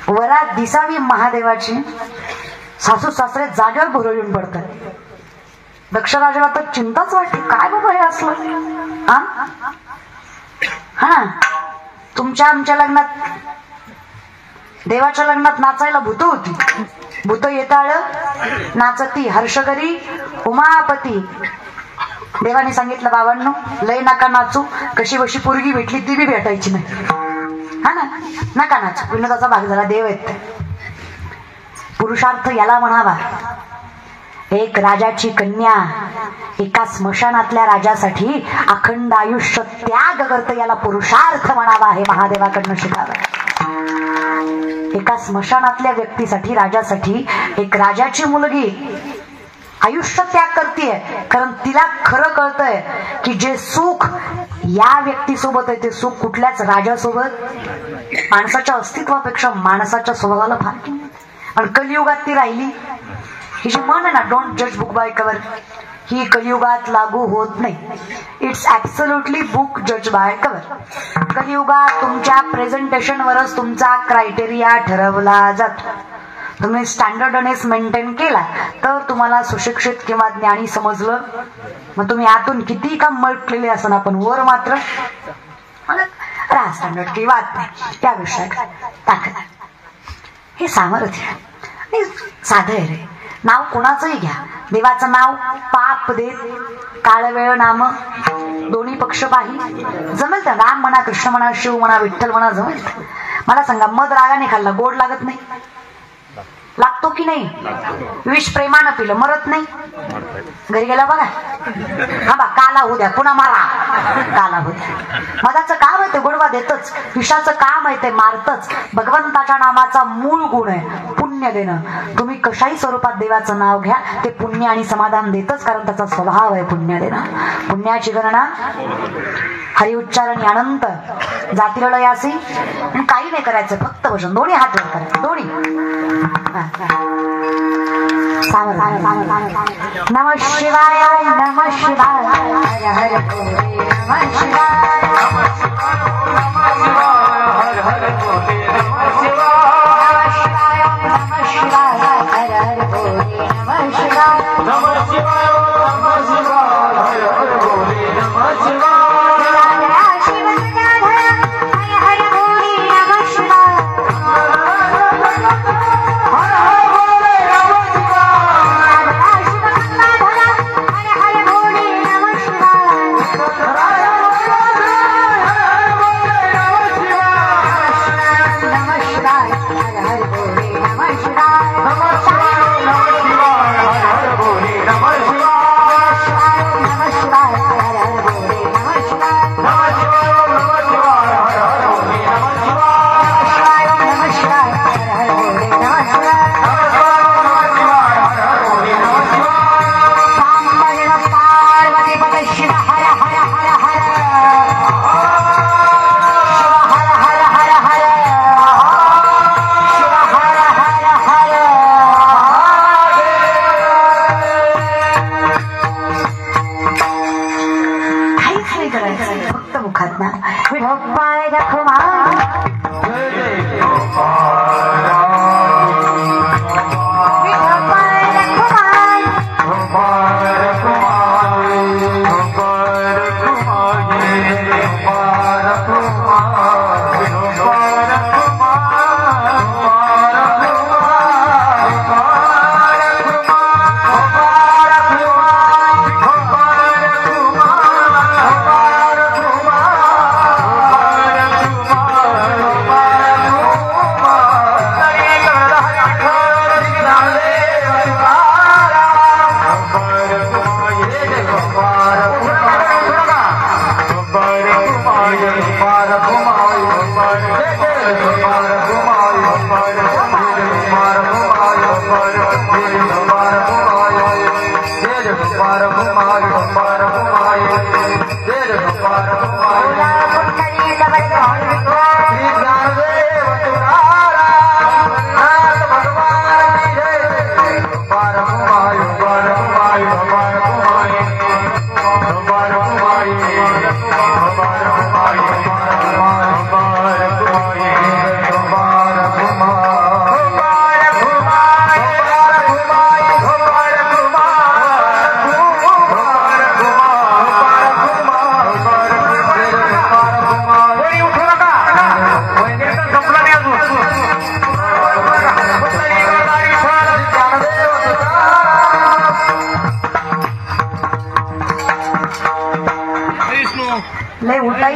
वरात दिसावी महादेवाची, सासू सासरे जागेवर भुरळून पडतात. दक्षराजाला तर चिंताच वाटते, काय बाबा हे असलं. हा तुमच्या आमच्या लग्नात, देवाच्या लग्नात नाचायला भूत होती. भूत येताळ नाचती हर्षकरी उमापती. देवाने सांगितलं बाबांनो लय नका नाचू, कशी बशी पोरगी भेटली ती बी भेटायची नाही. हा ना, नका नाचू, विनोदाचा भाग झाला. देव आहेत. पुरुषार्थ याला म्हणावा. एक राजाची कन्या एका स्मशानातल्या राजासाठी अखंड आयुष्य त्याग करते, याला पुरुषार्थ म्हणावा. हे महादेवाकडनं शिकावं. एका स्मशानातल्या व्यक्तीसाठी, राजासाठी एक राजाची मुलगी आयुष्य त्याग करतेय, कारण तिला खरं कळतंय की जे सुख या व्यक्तीसोबत आहे ते सुख कुठल्याच राजासोबत, माणसाच्या अस्तित्वापेक्षा माणसाच्या स्वभावाला फार. आणि कलियुगात ती राहिली. ही जी म्हण आहे ना, डोंट जज बुक बाय कव्हर, ही कलियुगात लागू होत नाही. इट्स ऍब्सोल्युटली बुक जज बाय कव्हर. कलियुगात तुमच्या प्रेझेंटेशन वरच तुमचा क्रायटेरिया ठरवला जातो. तुम्ही स्टँडर्डनेस मेंटेन केला तर तुम्हाला सुशिक्षित किंवा ज्ञानी समजलं. मग तुम्ही आतून किती काम मळकलेले असं, पण वर मात्र स्टँडर्ड की वाद नाही, त्या विषयात ताकद. हे सामर्थ्य साधं आहे रे. नाव कोणाचंही घ्या, देवाचं नाव पाप देत काळ वेळ नाम दोन्ही पक्ष पाही. जमेल तर राम म्हणा, कृष्ण म्हणा, शिव म्हणा, विठ्ठल म्हणा, जमेल. मला सांगा, मध रागाने खाल्ला गोड लागत नाही? लागतो की नाही? विष प्रेमानं पिलं मरत नाही? घरी गेला बघा, हा बा काला होऊ द्या, पुन्हा मारा, काला होऊ द्या. मधाचं काम आहे ते गोडवा देतच, विषाचं काम आहे ते मारतच. भगवंताच्या नावाचा मूळ गुण आहे पुण्य देणं. तुम्ही कशाही स्वरूपात देवाचं नाव घ्या, ते पुण्य आणि समाधान देतच, कारण त्याचा स्वभाव आहे पुण्य देणं. पुण्याची गणना हरि उच्चारण अनंत जातीलयासी, काही नाही करायचं, फक्त वचन दोन्ही हात वर करायचं, दोन्ही. नमः शिवाय, नमः शिवाय, हर हर भोले, नमः शिवाय, नमः शिवाय, नमः शिवाय, हर हर भोले, नमः शिवाय, नमः शिवाय, नमः शिवाय, हर हर भोले, नमः शिवाय. नमः शिवाय, नमः शिवाय, हर हर भोले, नमः शिवाय.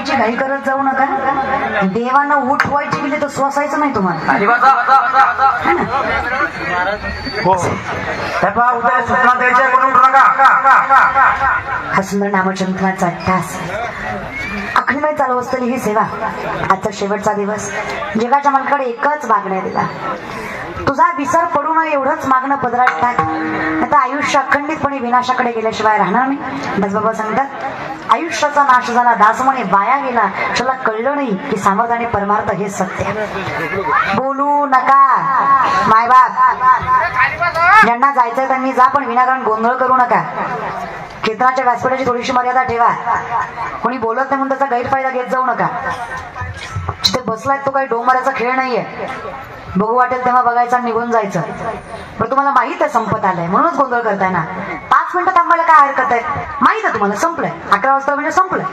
उठायची घाई करत जाऊ नका. देवानं उठवायची गेली तर सोसायचं नाही तुम्हाला. हा सुंदर नामचंद्राचा तास अखंडमय चालू असलेली ही सेवा. आजचा शेवटचा दिवस. जगाच्या मालकाकडे एकच मागण्या दिला, तुझा विसर पडू नये एवढंच मागणं पदरात टाक. आता आयुष्य अखंडितपणे विनाशाकडे गेल्याशिवाय राहणार नाही. दासबाबा सांगतात, आयुष्याचा नाश झाला, दास म्हणे वाया गेला, त्याला कळलं नाही की सामर्थ आणि परमार्थ हे सत्य. बोलू नका मायबाप, ज्यांना जायचंय त्यांनी जा, पण विनाकारण गोंधळ करू नका. कीर्तनाच्या व्यासपीठाची थोडीशी मर्यादा ठेवा. कोणी बोलत नाही म्हणून त्याचा गैरफायदा घेत जाऊ नका. जिथे बसलाय तो काही डोंगराचा खेळ नाहीये. बघू वाटेल तेव्हा बघायचं, निघून जायचं. पण तुम्हाला माहित आहे संपत आलंय म्हणूनच गोंधळ करताय ना. 5 मिनिटं थांबायला काय हरकत आहे? माहित आहे तुम्हाला संपलंय. 11 वाजता म्हणजे संपलंय.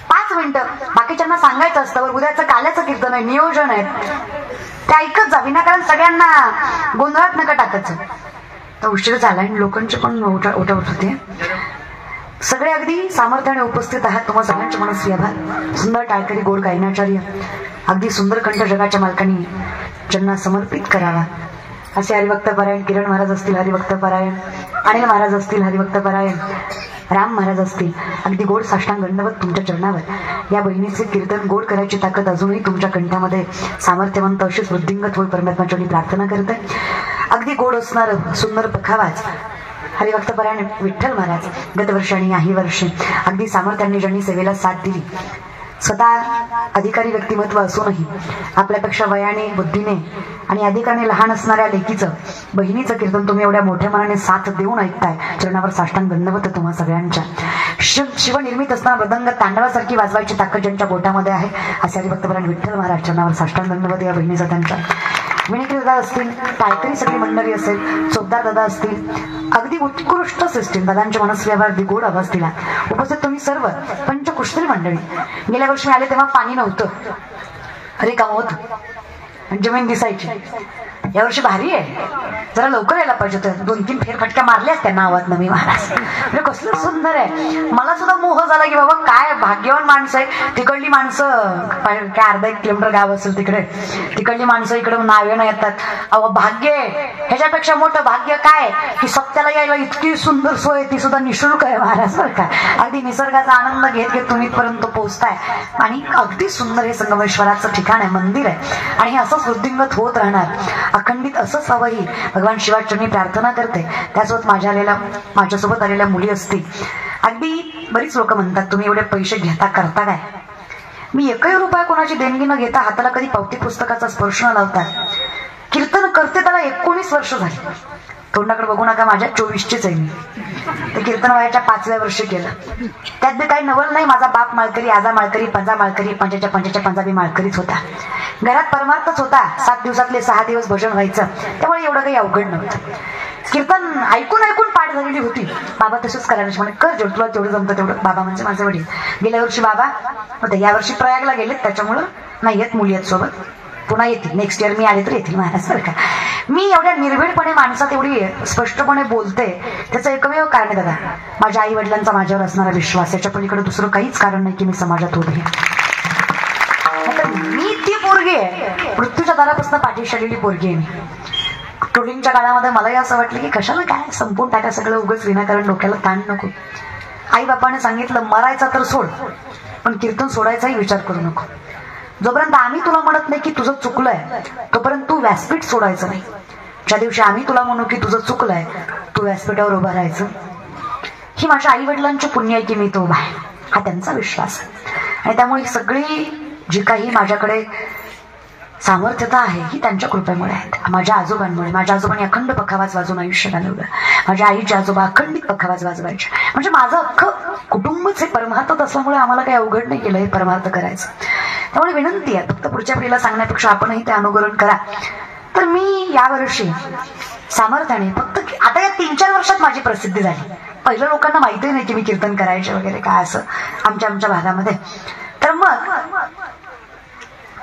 5 मिनिटं बाकीच्यांना सांगायचं असतं. उद्याचं काल्याचं कीर्तन आहे, नियोजन आहे, ते ऐकत जा. विनाकारण सगळ्यांना गोंधळात नका टाकायचं. तर उशीर झालाय, लोकांचे पण उठावट होते. सगळे अगदी सामर्थ्याने उपस्थित आहात. तुम्हा सगळ्यांचे मनस्वी आभार. सुंदर टाळकरी गोड गायनाचार्य, अगदी सुंदर कंठ जगाच्या मालकांनी ज्यांना समर्पित करावा असे हरिभक्त पारायण किरण महाराज असतील, हरिभक्त पारायण अनिल महाराज असतील, हरिभक्त पारायण राम महाराज असतील. अगदी गोड साष्टांग दंडवत तुमच्या चरणावर. या बहिणीचे कीर्तन गोड करायची ताकद अजूनही तुमच्या कंठामध्ये सामर्थ्यवंत अशीच वृद्धिंगत होई परमात्म्याची प्रार्थना करते. अगदी गोड असणार सुंदर पखावाज हरिभक्त पारायण विठ्ठल महाराज गतवर्षी आणि याही वर्षी अगदी सामर्थ्याने ज्यांनी सेवेला साथ दिली. स्वतः अधिकारी व्यक्तिमत्व असूनही आपल्यापेक्षा वयाने, बुद्धीने आणि अधिकाने लहान असणाऱ्या लेकीचं, बहिणीचं कीर्तन तुम्ही एवढ्या मोठ्या मनाने साथ देऊन ऐकताय. चरणावर साष्टांग दंडवत तुम्हा सगळ्यांच्या. शिवनिर्मित असताना मृदंग तांडवासारखी वाजवायची ताकद ज्यांच्या बोटामध्ये आहे असे हरिभक्त पारायण विठ्ठल महाराज. चरणावर साष्टांग दंडवत या बहिणीचा त्यांच्या. विनिकी दादा असतील, टाळकरी सगळी मंडळी असेल, चोपदार दादा असतील, अगदी उत्कृष्ट सिस्टीम. दादांच्या मनस्वी आभार. अगदी गोड आवाज दिला. उपस्थित तुम्ही सर्व पंचकुस्त्री मंडळी. गेल्या वर्षी मी आले तेव्हा पाणी नव्हतं, रिकाम होत, जमीन दिसायची. यावर्षी भारी आहे, जरा लवकर यायला पाहिजे होतं. 2-3 फेरफटक्या मारल्याच त्या नावात नवी महाराज. म्हणजे कसलं सुंदर आहे. मला सुद्धा मोह झाला की बाबा काय भाग्यवान माणसं आहे. तिकडली माणसं काय अर्धा 1 किलोमीटर गाव असेल तिकडे, तिकडली माणसं इकडे नावेनं येतात. अहो भाग्य आहे. ह्याच्यापेक्षा मोठं भाग्य काय की सत्याला यायला इतकी सुंदर सोय, ती सुद्धा निशुल्क आहे महाराज बरं का. अगदी निसर्गाचा आनंद घेत घेत तुम्ही इथपर्यंत पोहोचताय. आणि अगदी सुंदर हे संगमेश्वराचं ठिकाण आहे, मंदिर आहे. आणि हे असंच वृद्धिंगत होत राहणार, अखंडित असंच हवं ही भगवान शिवाचरणी प्रार्थना करते. त्यासोबत माझ्यासोबत आलेल्या मुली असतील. अगदी बरीच लोक म्हणतात तुम्ही एवढे पैसे घेता करता काय. मी 1 रुपया कोणाची देणगी न घेता, हाताला कधी पावती पुस्तकाचा स्पर्श न लावता कीर्तन करते. त्याला 19 वर्ष झाली. तोंडाकडे बघू नका, माझ्या 24चीच आहे मी. ते कीर्तन वयाच्या 5व्या वर्षी केलं. त्यात बी काही नवल नाही. माझा बाप माळकरी, आजा माळकरी, पंजा माळकरी, पंजाच्या पंजाबी माळकरीच होता. घरात परमार्थच होता. 7 दिवसातले 6 दिवस भजन व्हायचं. त्यामुळे एवढं काही अवघड नव्हतं. कीर्तन ऐकून ऐकून पाठ झालेली होती. बाबा तसंच करायला म्हणे, कर जेवढं तुला तेवढं जमतं तेवढं. बाबा म्हणजे माझे वडील. गेल्या वर्षी बाबा होते, या वर्षी प्रयागला गेलेत, त्याच्यामुळं नाही येत. मुली आहेत सोबत, पुन्हा येतील. नेक्स्ट इयर मी आले तर येतील महाराज बरं का. मी एवढ्या निर्भीडपणे माणसात एवढी स्पष्टपणे बोलते त्याचं एकमेव कारण दादा, माझ्या आई वडिलांचा माझ्यावर असणारा विश्वास. याच्या पलीकडे दुसरं काहीच कारण नाही की मी समाजात उभी. मी ती पोरगी आहे, मृत्यूच्या दारापासून पाठीशी आलेली पोरगी आहे मी. ट्रोलिंगच्या काळामध्ये मलाही असं वाटलं की कशाला काय संपून टाका सगळं, उगाच विनाकारण डोक्याला ताण नको. आई बापाने सांगितलं मरायचा तर सोड, पण कीर्तन सोडायचाही विचार करू नको. जोपर्यंत आम्ही तुला म्हणत नाही की तुझं चुकलंय तोपर्यंत तू व्यासपीठ सोडायचं नाही. ज्या दिवशी आम्ही तुला म्हणू की तुझं चुकलंय तू व्यासपीठावर उभं राहायचं. ही माझ्या आई वडिलांची पुण्य आहे की मी तो उभा आहे, हा त्यांचा विश्वास आहे. आणि त्यामुळे सगळी जी काही माझ्याकडे सामर्थ्यता आहे ही त्यांच्या कृपेमुळे आहेत. माझ्या आजोबांमुळे. माझ्या आजोबांनी अखंड पखावाज वाजून आयुष्य घालवलं. माझ्या आईचे आजोबा अखंडित पखावाज वाजवायचे. म्हणजे माझं अख्खं कुटुंबच हे परमार्थात असल्यामुळे आम्हाला काही अवघड नाही केलं हे परमार्थ करायचं. त्यामुळे विनंती आहे, फक्त पुढच्या पिढीला सांगण्यापेक्षा आपणही ते अनुकरण करा. तर मी यावर्षी सामर्थ्याने फक्त आता या 3-4 वर्षात माझी प्रसिद्धी झाली. पहिल्या लोकांना माहितीही नाही की मी कीर्तन करायचे वगैरे काय असं आमच्या भागामध्ये. तर मग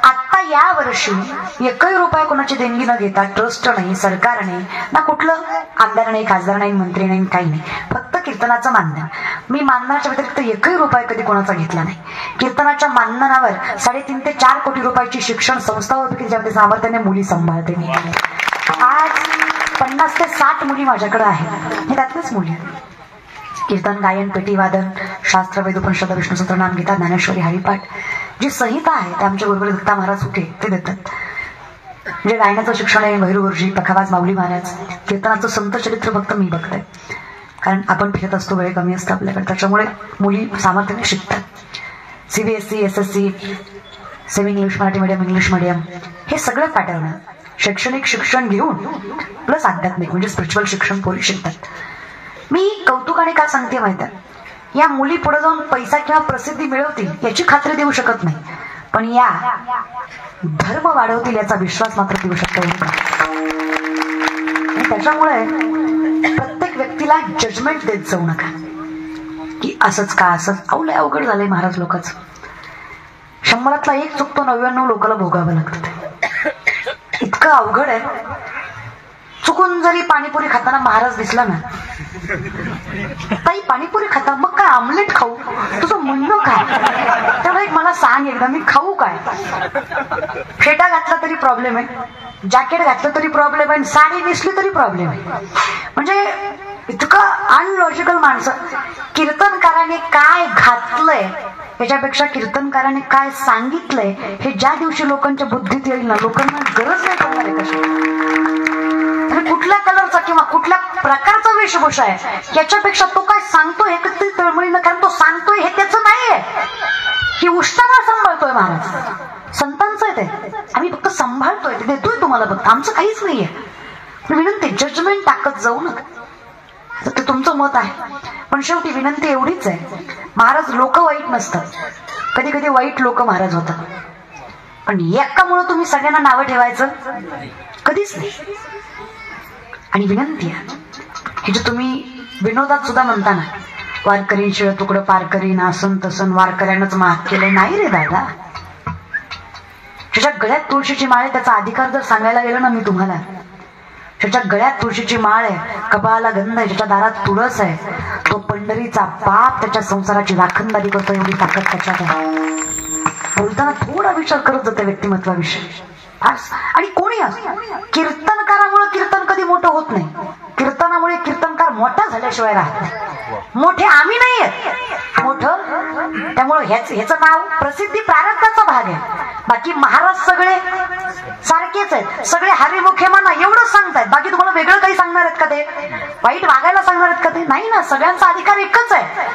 आता या वर्षी 1 रुपया कोणाची देणगी न घेता, ट्रस्ट नाही, सरकार नाही, ना कुठलं आमदार नाही, खासदार नाही, मंत्री नाही, काही नाही, फक्त कीर्तनाचं मानधन. मी मानधनाच्या व्यतिरिक्त एकही रुपया कधी कोणाचा घेतला नाही. कीर्तनाच्या मानधनावर 3.5 ते 4 कोटी रुपयाची शिक्षण संस्था होती, ज्यामध्ये सामर्थ्याने मुली सांभाळते मी. आज 50 ते 60 मुली माझ्याकडे आहेत. हे त्यातलेच मुली. कीर्तन, गायन, पेटी वादन, शास्त्र, वेद, उपनिषद, विष्णू सहस्त्रनाम, गीता, ज्ञानेश्वरी, हरिपाठ, जी संहिता आहे ते आमचे गुरुकुल दत्ता महाराज सुटे ते देतात. म्हणजे गायनाचं शिक्षण आहे भैरू गुरुजी, पखावाज माऊली महाराज. कीर्तनाचं संत चरित्र फक्त मी बघते, कारण आपण फिरत असतो, वेळ कमी असतो आपल्याकडे, त्याच्यामुळे मुली सामर्थ्याने शिकतात. CBSE, SSC, semi English, Marathi medium, English medium, हे सगळं पॅटर्न शैक्षणिक शिक्षण घेऊन प्लस आध्यात्मिक म्हणजे स्पिरिच्युअल शिक्षण पोरी शिकतात. मी कौतुकाने का सांगते माहिती आहे, या मुली पुढे जाऊन पैसा किंवा प्रसिद्धी मिळवतील याची खात्री देऊ शकत नाही, पण या धर्म वाढवतील याचा विश्वास मात्र देऊ शकतो. त्याच्यामुळे प्रत्येक व्यक्तीला जजमेंट देत जाऊ नका की असंच का असंच. अवलय अवघड झालंय महाराज लोकांचं. 100 1 चुकतो, 99 लोकांना भोगावं लागतं. इतकं अवघड आहे. चुकून जरी पाणीपुरी खाताना महाराज दिसला ना, ताई पाणीपुरी खाता, मग काय आमलेट खाऊ, तुझं म्हणणं काय, तेव्हा एक मला सांग एकदा, मी खाऊ काय. फेटा घातला तरी प्रॉब्लेम आहे, जॅकेट घातलं तरी प्रॉब्लेम आहे, साडी नेसली तरी प्रॉब्लेम आहे. म्हणजे इतकं अनलॉजिकल माणसं. कीर्तनकाराने काय घातलंय याच्यापेक्षा कीर्तनकाराने काय सांगितलंय हे ज्या दिवशी लोकांच्या बुद्धीत येईल ना, लोकांना गरज नाही पडणार आहे कशी. कुठल्या कलरचा किंवा कुठल्या प्रकारचा वेशभूषा आहे याच्यापेक्षा तो काय सांगतोय हे कधी तळमळीनं, कारण तो सांगतोय हे त्याचं नाहीये, की उष्णता सांभाळतोय महाराज. संतांचं आहे ते, आम्ही फक्त सांभाळतोय, ते देतोय तुम्हाला फक्त, आमचं काहीच नाहीये. विनंती, जजमेंट टाकत जाऊ नका, ते तुमचं मत आहे. पण शेवटी विनंती एवढीच आहे, महाराज लोक वाईट नसतात, कधी कधी वाईट लोक महाराज होतात, पण एकामुळं तुम्ही सगळ्यांना नावं ठेवायचं कधीच नाही. आणि विनंती आहे, हे जे तुम्ही विनोदात सुद्धा म्हणता ना, वारकरी शिळ तुकडं पार करीन, असं तसं वारकऱ्यानंच माफ केलंय. नाही रे दादा, त्याच्या गळ्यात तुळशीची माळ आहे, त्याचा अधिकार जर सांगायला गेलो ना मी तुम्हाला, त्याच्या गळ्यात तुळशीची माळ आहे, कपाळाला गंध आहे, त्याच्या दारात तुळस आहे, तो पंढरीचा पाप त्याच्या संसाराची राखणदारी करतो, एवढी ताकद त्याच्यात आहे. बोलताना थोडा विचार करत जाते व्यक्तिमत्वाविषयी. आणि कोणी असो, कीर्तनकारामुळे कीर्तन कधी मोठं होत नाही, कीर्तनामुळे कीर्तनकार मोठा झाल्याशिवाय राहत नाही. मोठे आम्ही नाही आहेत, मोठं. त्यामुळे ह्याचं नाव प्रसिद्धी प्रारब्धाचा भाग आहे. बाकी महाराज सगळे सारखेच आहेत, सगळे हरिमुखे म्हणा एवढंच सांगतायत. बाकी तुम्हाला वेगळं काही सांगणार आहेत का, ते वाईट वागायला सांगणार आहेत का, ते नाही ना. सगळ्यांचा अधिकार एकच आहे.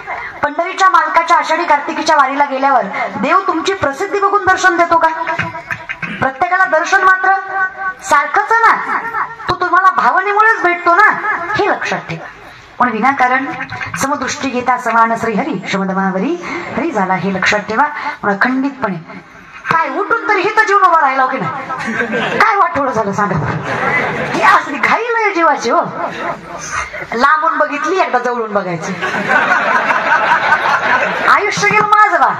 पंढरीच्या मालकाच्या आषाढी कार्तिकीच्या वारीला गेल्यावर देव तुमची प्रसिद्धी बघून दर्शन देतो का? प्रत्येकाला दर्शन मात्र सारखंच ना, तो तुम्हाला भावनेमुळेच भेटतो ना, हे लक्षात ठेवा. पण विनाकारण समदृष्टी घेता समान श्री हरी शमदमावरी हरी झाला, हे लक्षात ठेवा. अखंडितपणे काय उठून तरी हे तर जीवन उभा राहिला की नाही, काय वाटोळं झालं सांगा. हे असली घाई नाही जीवाची हो. लांबून बघितली, एकदा जवळून बघायची. आयुष्य गेलं माझं बा.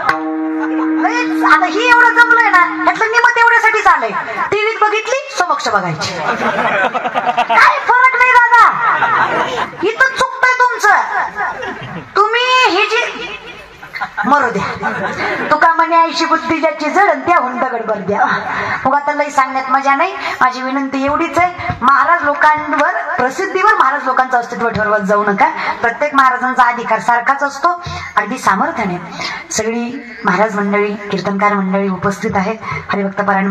आता ही एवढं जमलंय ना, यातलं निमत एवढ्यासाठी चाललंय. टीव्हीत बघितली, समक्ष बघायची, काय फरक नाही दादा. इथं चुकतंय तुमचं. तुम्ही ही जी मरू द्या, तुका म्हणे आईशी बुद्धी ज्याची जड त्याहून दगड बर द्या. मग आता लई सांगण्यात मजा नाही. माझी विनंती एवढीच आहे, महाराज लोकांवर, प्रसिद्धीवर महाराज लोकांचं अस्तित्व ठरवत जाऊ नका. प्रत्येक महाराजांचा अधिकार सारखाच असतो. अगदी सामर्थ्याने सगळी महाराज मंडळी, कीर्तनकार मंडळी उपस्थित आहेत. हरिभक्त पारायण